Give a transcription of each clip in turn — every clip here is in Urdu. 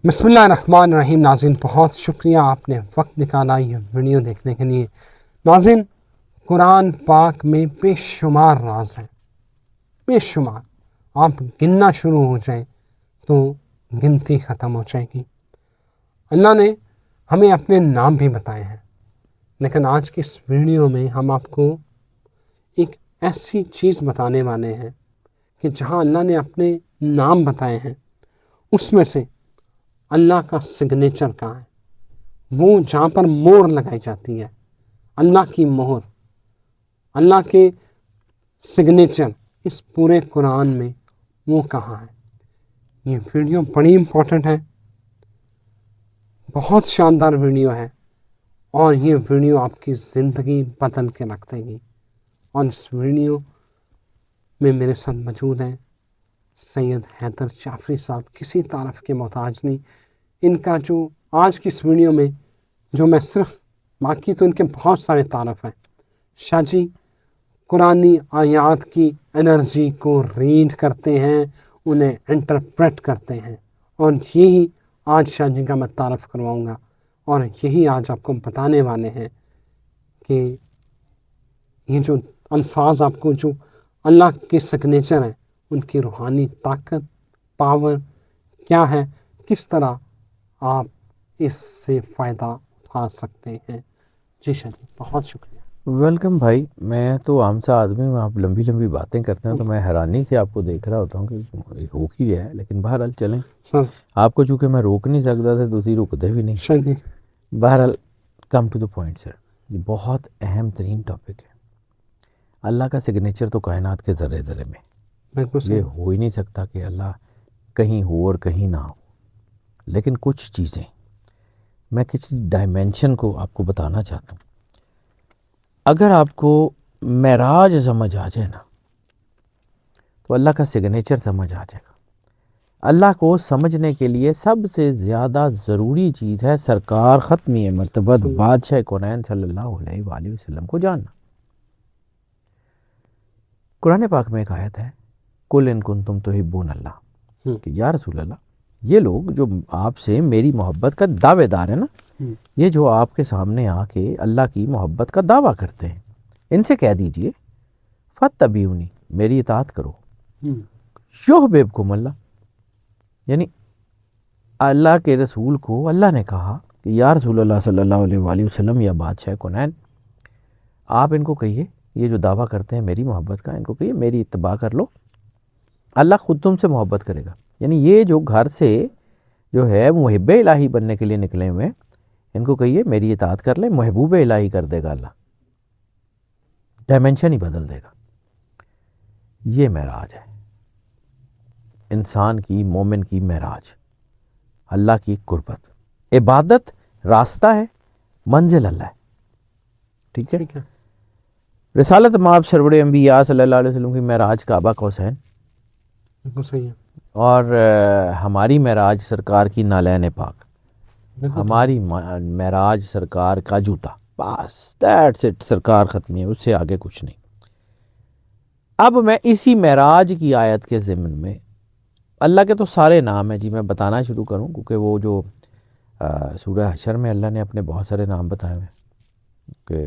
بسم اللہ الرحمن الرحیم. ناظرین بہت شکریہ آپ نے وقت نکالا یہ ویڈیو دیکھنے کے لیے. ناظرین قرآن پاک میں بے شمار راز ہیں، بے شمار. آپ گننا شروع ہو جائیں تو گنتی ختم ہو جائے گی. اللہ نے ہمیں اپنے نام بھی بتائے ہیں، لیکن آج کی اس ویڈیو میں ہم آپ کو ایک ایسی چیز بتانے والے ہیں کہ جہاں اللہ نے اپنے نام بتائے ہیں اس میں سے اللہ کا سگنیچر کہاں ہے، وہ جہاں پر مہر لگائی جاتی ہے، اللہ کی مہر، اللہ کے سگنیچر اس پورے قرآن میں وہ کہاں ہے. یہ ویڈیو بڑی امپورٹنٹ ہے، بہت شاندار ویڈیو ہے، اور یہ ویڈیو آپ کی زندگی بدل کے رکھ دے گی. اور اس ویڈیو میں میرے ساتھ موجود ہیں سید حیدر جعفری صاحب، کسی تعارف کے محتاج نہیں. ان کا جو آج کی اس ویڈیو میں جو میں صرف، باقی تو ان کے بہت سارے تعارف ہیں. شاہ جی قرآنی آیات کی انرجی کو ریڈ کرتے ہیں، انہیں انٹرپریٹ کرتے ہیں، اور یہی آج شاہ جی کا میں تعارف کرواؤں گا، اور یہی آج آپ کو بتانے والے ہیں کہ یہ جو الفاظ آپ کو جو اللہ کے سگنیچر ہیں ان کی روحانی طاقت، پاور کیا ہے، کس طرح آپ اس سے فائدہ اٹھا سکتے ہیں. جی شاہ جی بہت شکریہ. ویلکم بھائی. میں تو عام سا آدمی ہوں، آپ لمبی لمبی باتیں کرتے ہیں تو میں حیرانی سے آپ کو دیکھ رہا ہوتا ہوں کہ ہو ہی رہا ہے. لیکن بہرحال چلیں، سر آپ کو چونکہ میں روک نہیں سکتا تھا دوسری رکتے بھی نہیں. شاہ جی بہرحال کم ٹو دا پوائنٹ سر. یہ بہت اہم ترین ٹاپک ہے. اللہ کا سگنیچر تو کائنات کے ذرے ذرے میں، بالکل یہ صحیح. ہو ہی نہیں سکتا کہ اللہ کہیں ہو اور کہیں نہ ہو. لیکن کچھ چیزیں میں کسی ڈائمینشن کو آپ کو بتانا چاہتا ہوں. اگر آپ کو معراج سمجھ آ جائے نا تو اللہ کا سگنیچر سمجھ آ جائے گا. اللہ کو سمجھنے کے لیے سب سے زیادہ ضروری چیز ہے سرکار ختمی مرتبت بادشاہ کونین صلی اللہ علیہ وآلہ وسلم کو جاننا. قرآن پاک میں ایک آیت ہے، قل ان کنتم تحبون اللہ، کہ یا رسول اللہ یہ لوگ جو آپ سے میری محبت کا دعوے دار ہیں نا، یہ جو آپ کے سامنے آ کے اللہ کی محبت کا دعویٰ کرتے ہیں، ان سے کہہ دیجئے فاتبعونی، میری اطاعت کرو، یحببکم اللہ. یعنی اللہ کے رسول کو اللہ نے کہا کہ یا رسول اللہ صلی اللہ علیہ وآلہ وسلم یا بادشاہ کونین، آپ ان کو کہیے، یہ جو دعویٰ کرتے ہیں میری محبت کا، ان کو کہیے میری اتباع کر لو، اللہ خود تم سے محبت کرے گا. یعنی یہ جو گھر سے جو ہے محب الہی بننے کے لیے نکلے ہوئے ہیں، ان کو کہیے میری اطاعت کر لیں، محبوب الہی کر دے گا اللہ، ڈائمنشن ہی بدل دے گا. یہ معراج ہے انسان کی، مومن کی معراج، اللہ کی قربت. عبادت راستہ ہے، منزل اللہ ہے. ٹھیک ہے. رسالت مآب سرور انبیاء صلی اللہ علیہ وسلم کی معراج کعبہ قوسین، بالکل صحیح ہے. اور ہماری معراج سرکار کی نالین پاک، ہماری معراج سرکار کا جوتا، بس دیٹس اٹ. سرکار ختمی ہے، اس سے آگے کچھ نہیں. اب میں اسی معراج کی آیت کے ضمن میں، اللہ کے تو سارے نام ہیں جی، میں بتانا شروع کروں کیونکہ وہ جو سورہ حشر میں اللہ نے اپنے بہت سارے نام بتائے ہوئے ہیں، کہ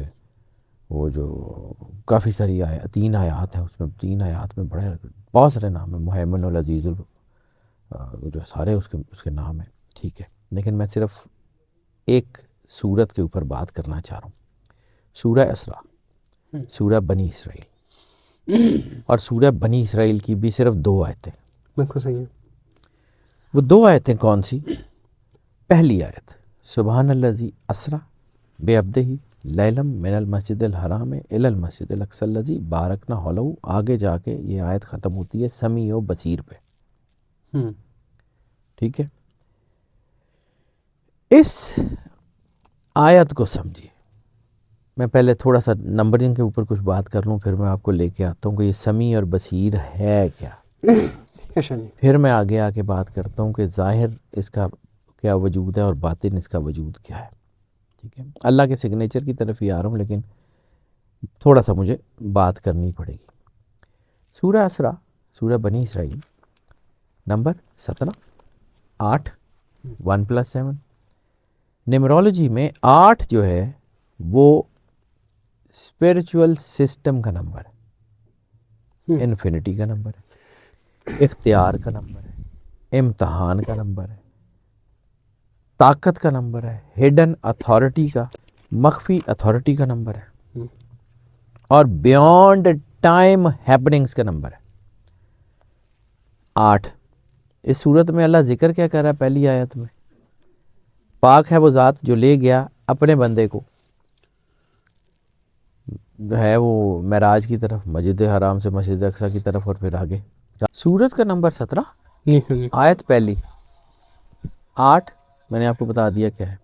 وہ جو کافی ساری 3 آیات ہیں، اس میں 3 آیات میں بہت سارے نام ہیں، محیمن العزیز جو سارے اس کے نام ہیں. ٹھیک ہے. لیکن میں صرف ایک سورت کے اوپر بات کرنا چاہ رہا ہوں، سورہ اسراء، سورہ بنی اسرائیل. اور سورہ بنی اسرائیل کی بھی صرف 2 آیتیں. بالکل صحیح ہے. وہ 2 آیتیں کون سی؟ پہلی آیت سبحان الذی اسریٰ بعبدہ لیلا من المسجد الحرام الی المسجد الاقصی الذی بارکنا حولہ. آگے جا کے یہ آیت ختم ہوتی ہے سمیع و بصیر پہ. ٹھیک ہے. اس آیت کو سمجھیے. میں پہلے تھوڑا سا نمبرنگ کے اوپر کچھ بات کر لوں، پھر میں آپ کو لے کے آتا ہوں کہ یہ سمیع اور بصیر ہے کیا. پھر میں آگے آ کے بات کرتا ہوں کہ ظاہر اس کا کیا وجود ہے اور باطن اس کا وجود کیا ہے. ٹھیک ہے. اللہ کے سگنیچر کی طرف ہی آ رہا ہوں، لیکن تھوڑا سا مجھے بات کرنی پڑے گی. سورہ اسراء، سورہ بنی اسرائیل، نمبر 17، 8 1 + 7. نیمرولوجی میں 8 جو ہے وہ اسپرچول سسٹم کا نمبر ہے، انفینٹی کا نمبر ہے، اختیار کا نمبر ہے، امتحان کا نمبر ہے، طاقت کا نمبر ہے، ہڈن اتھارٹی کا، مخفی اتھارٹی کا نمبر ہے، اور بیونڈ ٹائم ہیپننگز کا نمبر ہے 8. اس صورت میں اللہ ذکر کیا کر رہا ہے پہلی آیت میں؟ پاک ہے وہ ذات جو لے گیا اپنے بندے کو ہے وہ معراج کی طرف، مسجد حرام سے مسجد اقصیٰ کی طرف، اور پھر آگے سورت کا نمبر 17، آیت پہلی 8. میں نے آپ کو بتا دیا کیا ہے.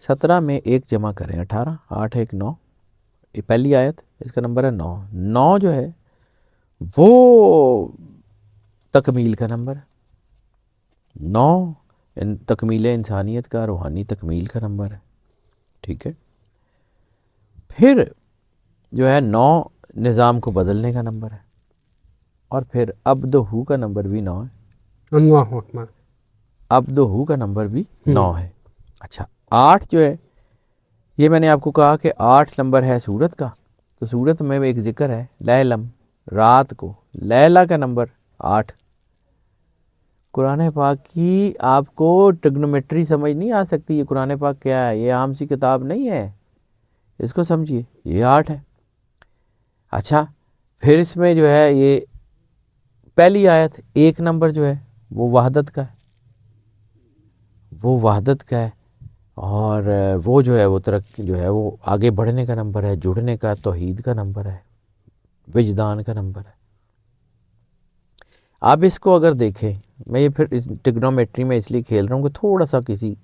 17 میں 1 جمع کریں 18، 8 1 9، یہ پہلی آیت، اس کا نمبر ہے 9. 9 جو ہے وہ تکمیل کا نمبر ہے، 9 تکمیل انسانیت کا، روحانی تکمیل کا نمبر ہے. ٹھیک ہے. پھر جو ہے 9 نظام کو بدلنے کا نمبر ہے، اور پھر عبدہ کا نمبر بھی 9 ہے، اللہ اکبر، عبدہ کا نمبر بھی 9 ہے. اچھا 8 جو ہے یہ میں نے آپ کو کہا کہ 8 نمبر ہے سورت کا، تو سورت میں ایک ذکر ہے لیلم، رات کو، لیلہ کا نمبر 8. قرآن پاک کی آپ کو ٹگنومیٹری سمجھ نہیں آ سکتی، یہ قرآن پاک کیا ہے، یہ عام سی کتاب نہیں ہے، اس کو سمجھیے، یہ 8 ہے. اچھا پھر اس میں جو ہے یہ پہلی آیت 1 نمبر جو ہے وہ وحدت کا ہے، وہ وحدت کا ہے، اور وہ جو ہے وہ ترقی جو ہے وہ آگے بڑھنے کا نمبر ہے، جڑنے کا، توحید کا نمبر ہے، وجدان کا نمبر ہے. آپ اس کو اگر دیکھیں، میں یہ پھر ٹگنومیٹری میں اس لیے کھیل رہا ہوں کہ تھوڑا سا کسی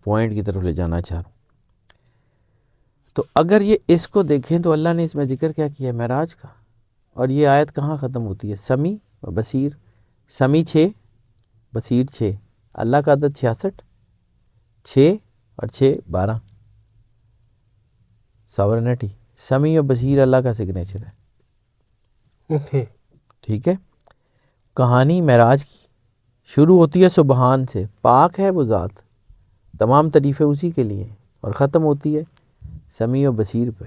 پوائنٹ کی طرف لے جانا چاہ رہا ہوں. تو اگر یہ اس کو دیکھیں تو اللہ نے اس میں ذکر کیا کیا ہے؟ معراج کا. اور یہ آیت کہاں ختم ہوتی ہے؟ سمیع و بصیر. سمیع 6، بصیر 6، اللہ کا عدد 66، 6 اور 6 12، ساورنٹی. سمیع و بصیر اللہ کا سگنیچر ہے. اوکے، ٹھیک ہے. کہانی معراج کی شروع ہوتی ہے سبحان سے، پاک ہے وہ ذات، تمام تعریفیں اسی کے لیے، اور ختم ہوتی ہے سمیع و بصیر پہ،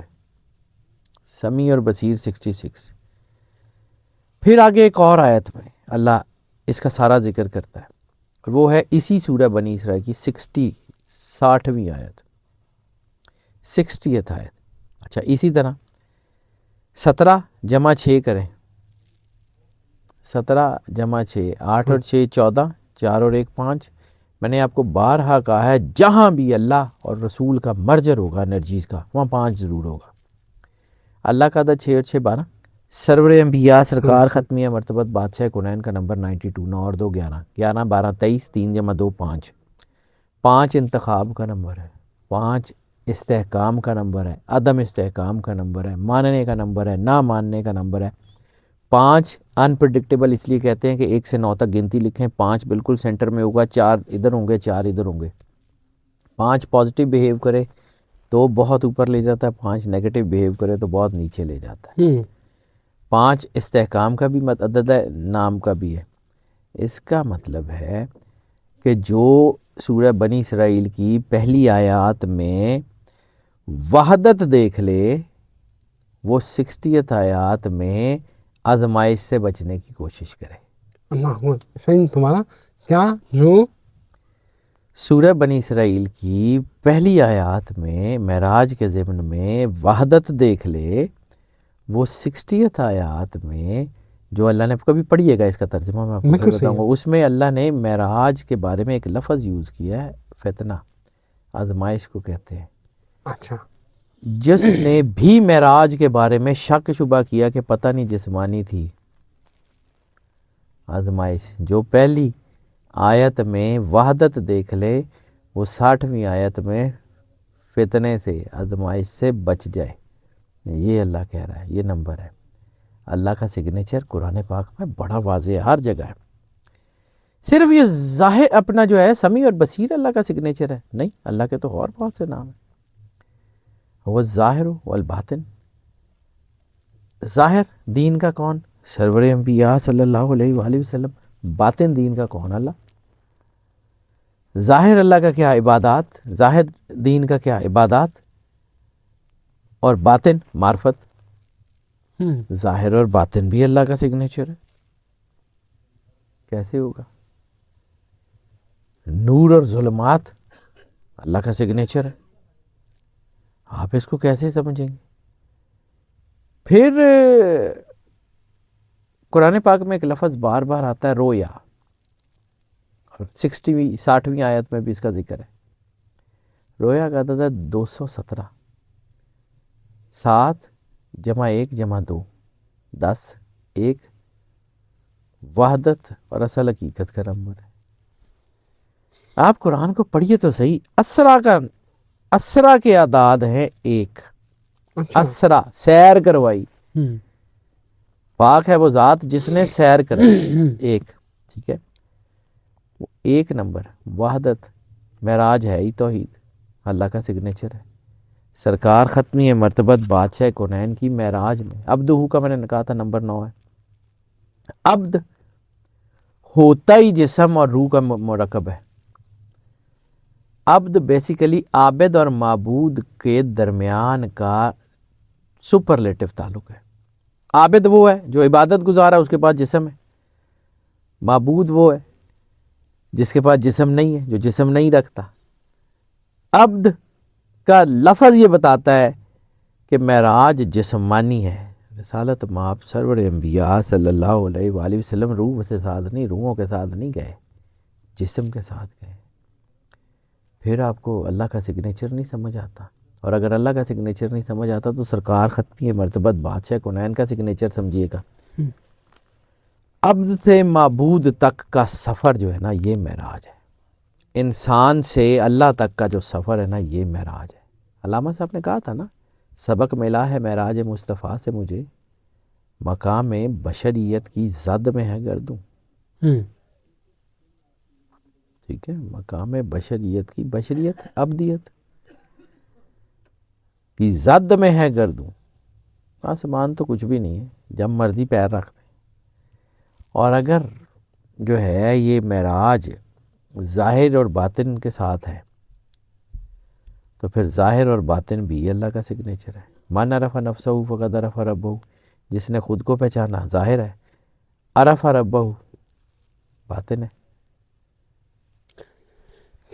سمیع اور بصیر 66. پھر آگے ایک اور آیت میں اللہ اس کا سارا ذکر کرتا ہے، اور وہ ہے اسی سورہ بنی اسرائیل کی 60ویں آیت، 60th آیت. اچھا اسی طرح 17 جمع 6 کریں، 17 جمع 6، 8 اور 6 14، 4 اور 1 5. میں نے آپ کو بارہا کہا ہے جہاں بھی اللہ اور رسول کا مرجر ہوگا انرجیز کا، وہاں 5 ضرور ہوگا. اللہ کا عدد 6 اور 6 12، سرور انبیاء سرکار ختمیہ مرتبت بادشاہ کونین کا نمبر 92، 9 اور 2 11، 11 12 23، 3 جمع 2 5، 5 انتخاب کا نمبر ہے، 5 استحکام کا نمبر ہے، عدم استحکام کا نمبر ہے، ماننے کا نمبر ہے، نہ ماننے کا نمبر ہے. 5 انپریڈکٹیبل اس لیے کہتے ہیں کہ 1 سے 9 تک گنتی لکھیں، 5 بالکل سینٹر میں ہوگا، 4 ادھر ہوں گے، 4 ادھر ہوں گے. 5 پازیٹیو بیہیو کرے تو بہت اوپر لے جاتا ہے، 5 نیگیٹو بیہیو کرے تو بہت نیچے لے جاتا ہے. 5 استحکام کا بھی عدد ہے، نام کا بھی ہے. اس کا مطلب ہے کہ جو سورہ بنی اسرائیل کی پہلی آیات میں وحدت دیکھ لے، وہ 60th آیات میں آزمائش سے بچنے کی کوشش کرے. اللہ اکبر. صحیح تمہارا کیا جو سورہ بنی اسرائیل کی پہلی آیات میں معراج کے ضمن میں وحدت دیکھ لے، وہ 60th آیات میں جو اللہ نے کبھی پڑھیے گا، اس کا ترجمہ میں آپ کو پھر بتاؤں گا، اس میں اللہ نے معراج کے بارے میں ایک لفظ یوز کیا ہے، فتنہ، آزمائش کو کہتے ہیں. اچھا جس نے بھی معراج کے بارے میں شک شبہ کیا کہ پتہ نہیں جسمانی تھی، آزمائش. جو پہلی آیت میں وحدت دیکھ لے، وہ 60ویں آیت میں فتنے سے، آزمائش سے بچ جائے. یہ اللہ کہہ رہا ہے، یہ نمبر ہے. اللہ کا سگنیچر قرآن پاک میں بڑا واضح ہے، ہر جگہ ہے. صرف یہ ظاہر اپنا جو ہے سمیع اور بصیر اللہ کا سگنیچر ہے؟ نہیں، اللہ کے تو اور بہت سے نام ہیں. وہ ظاہر والباطن. ظاہر دین کا کون؟ سرور انبیاء صلی اللہ علیہ وآلہ وسلم. باطن دین کا کون؟ اللہ. ظاہر اللہ کا کیا عبادات، ظاہر دین کا کیا عبادات، اور باطن معرفت. ظاہر اور باطن بھی اللہ کا سگنیچر ہے. کیسے ہوگا؟ نور اور ظلمات اللہ کا سگنیچر ہے. آپ اس کو کیسے سمجھیں گے؟ پھر قرآن پاک میں ایک لفظ بار بار آتا ہے، رویا، اور 60ویں آیت میں بھی اس کا ذکر ہے. رویا کا عدد ہے 217. 7 جمع 1 جمع 2 10. 1 وحدت اور اصل حقیقت کا نمبر ہے. آپ قرآن کو پڑھیے تو صحیح. اسرا کے اعداد ہیں 1. اسرا سیر کروائی. پاک ہے وہ ذات جس نے سیر کرائی. 1. ٹھیک ہے، وہ 1 نمبر. وحدت، معراج ہے ہی توحید، اللہ کا سگنیچر ہے. سرکار ختمی مرتبت بادشاہ کونین کی معراج میں عبدہ کا میں نے کہا تھا نمبر 9 ہے. عبد ہوتا ہی جسم اور روح کا مرکب ہے. عبد بیسیکلی عابد اور معبود کے درمیان کا سپرلیٹو تعلق ہے. عابد وہ ہے جو عبادت گزارا، اس کے پاس جسم ہے. معبود وہ ہے جس کے پاس جسم نہیں ہے، جو جسم نہیں رکھتا. عبد کا لفظ یہ بتاتا ہے کہ معراج جسمانی ہے. رسالت مآب سرور انبیاء صلی اللہ علیہ وآلہ وسلم روح سے ساتھ نہیں، روحوں کے ساتھ نہیں گئے، جسم کے ساتھ گئے. پھر آپ کو اللہ کا سگنیچر نہیں سمجھ آتا. اور اگر اللہ کا سگنیچر نہیں سمجھ آتا تو سرکار ختمی مرتبت بادشاہ کونین کا سگنیچر سمجھیے گا. عبد سے معبود تک کا سفر جو ہے نا، یہ معراج ہے. انسان سے اللہ تک کا جو سفر ہے نا، یہ معراج ہے. علامہ صاحب نے کہا تھا نا، سبق ملا ہے معراج مصطفیٰ سے مجھے، مقام بشریت کی زد میں ہے گردوں. ٹھیک ہے، مقام بشریت کی، بشریت ابدیت کی زد میں ہے گردوں. آسمان تو کچھ بھی نہیں ہے، جب مرضی پیر رکھتے. اور اگر جو ہے یہ معراج ظاہر اور باطن کے ساتھ ہے تو پھر ظاہر اور باطن بھی اللہ کا سگنیچر ہے. من عرف نفسہ فقد عرف ربہ، جس نے خود کو پہچانا ظاہر ہے، عرف ربہ باطن ہے.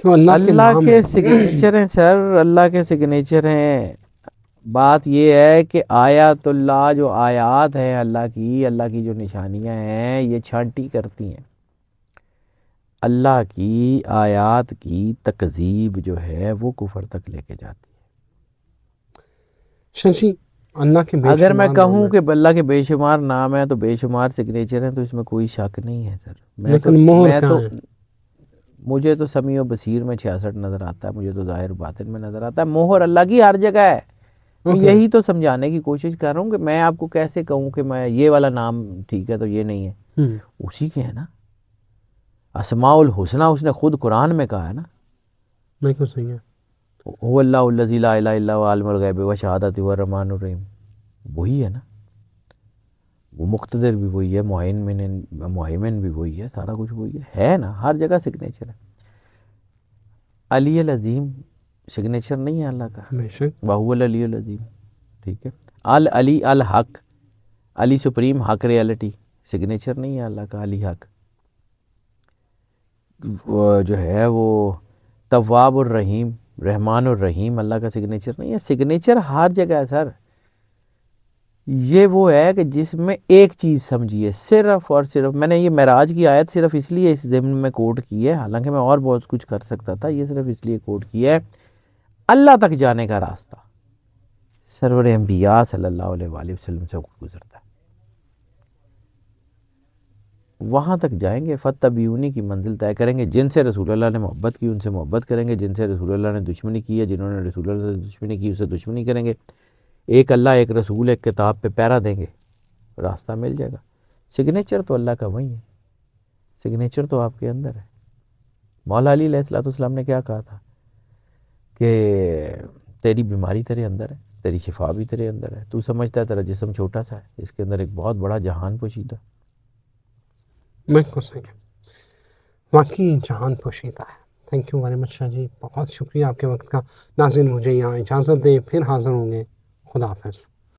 اللہ کے سگنیچر ہیں سر، اللہ کے سگنیچر ہیں. بات یہ ہے کہ آیات اللہ، جو آیات ہیں اللہ کی جو نشانیاں ہیں، یہ چھانٹی کرتی ہیں. اللہ کی آیات کی تکذیب جو ہے وہ کفر تک لے کے جاتی ہے. ششی اللہ کے اگر میں کہوں کہ اللہ کے بے شمار نام ہیں تو بے شمار سگنیچر ہیں، تو اس میں کوئی شک نہیں ہے سر. مجھے تو سمیع و بصیر میں 66 نظر آتا ہے، مجھے تو ظاہر باطن میں نظر آتا ہے. مہر اللہ کی ہر جگہ ہے. یہی تو سمجھانے کی کوشش کر رہا ہوں کہ میں آپ کو کیسے کہوں کہ میں یہ والا نام ٹھیک ہے تو یہ نہیں ہے. اسی کے ہے نا، اسماء الحسنہ اس نے خود قرآن میں کہا ہے نا. بالکل صحیح ہے. هو اللہ الذی لا الہ الا هو عالم الغیب والشہادۃ هو الرحمن الرحیم. وہی ہے نا، وہ مقتدر بھی وہی ہے، مہیمن بھی وہی ہے، سارا کچھ وہی ہے نا. ہر جگہ سگنیچر ہے. علی العظیم سگنیچر نہیں ہے اللہ کا، وہو العلی العظیم. ٹھیک ہے. العلی الحق، علی سپریم حق ریالٹی، سگنیچر نہیں ہے اللہ کا علی حق. جو ہے وہ تواب الرحیم، رحمان الرحیم اللہ کا سگنیچر نہیں ہے. سگنیچر ہر جگہ ہے سر. یہ وہ ہے کہ جس میں ایک چیز سمجھیے، صرف اور صرف میں نے یہ معراج کی آیت صرف اس لیے اس ضمن میں کوٹ کی ہے، حالانکہ میں اور بہت کچھ کر سکتا تھا، یہ صرف اس لیے کوٹ کی ہے. اللہ تک جانے کا راستہ سرور انبیاء صلی اللہ علیہ وآلہ وسلم سے گزرتا ہے. وہاں تک جائیں گے، فتبعونی کی منزل طے کریں گے. جن سے رسول اللہ نے محبت کی ان سے محبت کریں گے، جن سے رسول اللہ نے دشمنی کی ہے، جنہوں نے رسول اللہ سے دشمنی کی اسے دشمنی کریں گے. ایک اللہ، ایک رسول، ایک کتاب پہ پیرا دیں گے، راستہ مل جائے گا. سگنیچر تو اللہ کا وہی ہے، سگنیچر تو آپ کے اندر ہے. مولا علی علیہ السلام نے کیا کہا تھا کہ تیری بیماری تیرے اندر ہے، تیری شفا بھی تیرے اندر ہے. تو سمجھتا ہے تیرا جسم چھوٹا سا ہے، اس کے اندر ایک بہت بڑا جہان پوشیدہ. بالکل صحیح ہے، واقعی جہان پوشیدہ ہے. تھینک یو ویری مچ شاہ جی، بہت شکریہ آپ کے وقت کا۔ ناظرین مجھے یہاں اجازت دیں، پھر حاضر ہوں گے، خدا حافظ۔